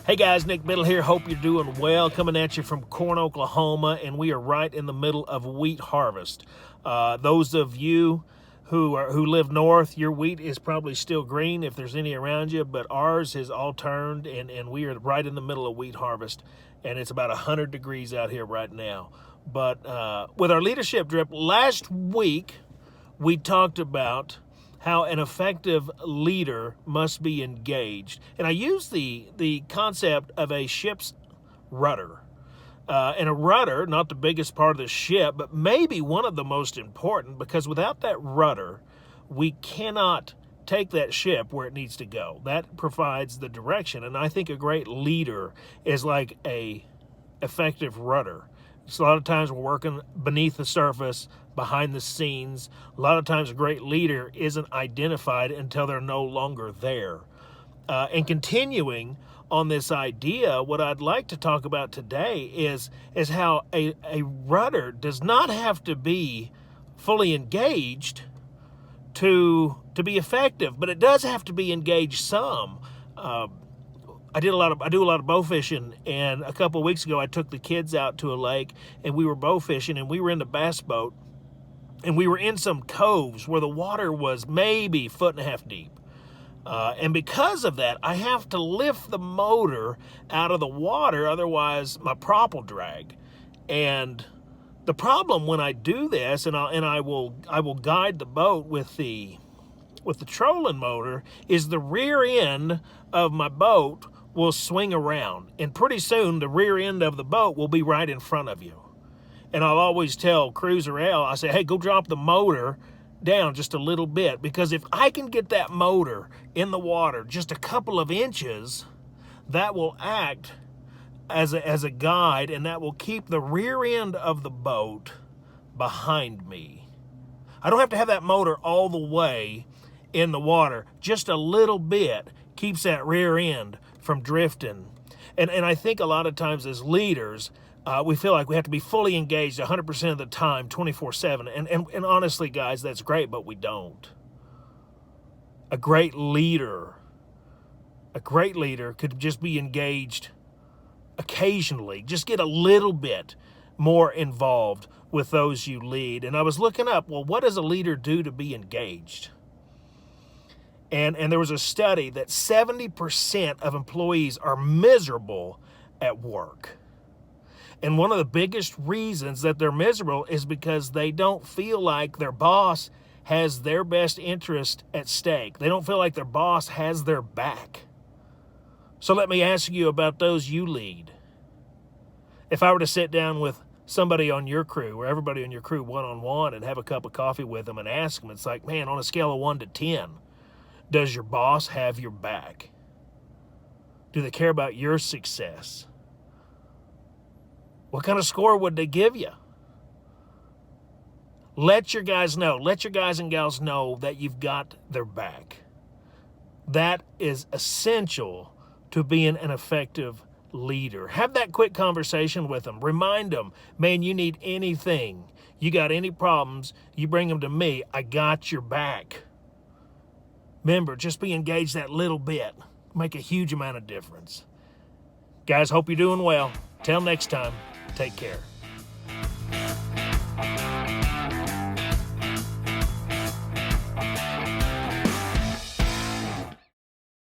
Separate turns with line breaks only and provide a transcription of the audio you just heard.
Hey guys, Nick Biddle here. Hope you're doing well. Coming at you from Corn, Oklahoma, and we are right in the middle of wheat harvest. Those of you who live north, your wheat is probably still green if there's any around you, but ours is all turned, and we are right in the middle of wheat harvest, and it's about 100 degrees out here right now. But with our leadership drip, last week we talked about how an effective leader must be engaged. And I used the concept of a ship's rudder. And a rudder, not the biggest part of the ship, but maybe one of the most important, because without that rudder, we cannot take that ship where it needs to go. That provides the direction. And I think a great leader is like a effective rudder. So a lot of times we're working beneath the surface, behind the scenes. A lot of times a great leader isn't identified until they're no longer there. And continuing on this idea, what I'd like to talk about today is how a rudder does not have to be fully engaged to be effective, but it does have to be engaged some. I do a lot of bow fishing, and a couple of weeks ago I took the kids out to a lake and we were bow fishing, and we were in the bass boat, and we were in some coves where the water was maybe 1.5 feet deep. And because of that, I have to lift the motor out of the water, otherwise my prop will drag. And the problem when I do this, and I will guide the boat with the trolling motor, is the rear end of my boat will swing around, and pretty soon the rear end of the boat will be right in front of you. And I'll always tell Cruiser L, I say, hey, go drop the motor down just a little bit, because if I can get that motor in the water just a couple of inches, that will act as a guide, and that will keep the rear end of the boat behind me. I don't have to have that motor all the way in the water. Just a little bit keeps that rear end from drifting. And I think a lot of times as leaders, we feel like we have to be fully engaged 100% of the time, 24/7. And honestly, guys, that's great, but we don't. A great leader could just be engaged occasionally. Just get a little bit more involved with those you lead. And I was looking up, well, what does a leader do to be engaged? And there was a study that 70% of employees are miserable at work. And one of the biggest reasons that they're miserable is because they don't feel like their boss has their best interest at stake. They don't feel like their boss has their back. So let me ask you about those you lead. If I were to sit down with somebody on your crew, or everybody on your crew one-on-one, and have a cup of coffee with them and ask them, it's like, man, on a scale of 1 to 10, does your boss have your back? Do they care about your success? What kind of score would they give you? Let your guys know. Let your guys and gals know that you've got their back. That is essential to being an effective leader. Have that quick conversation with them. Remind them, man, you need anything. You got any problems, you bring them to me. I got your back. Remember, just be engaged that little bit. Make a huge amount of difference. Guys, hope you're doing well. Till next time, take care.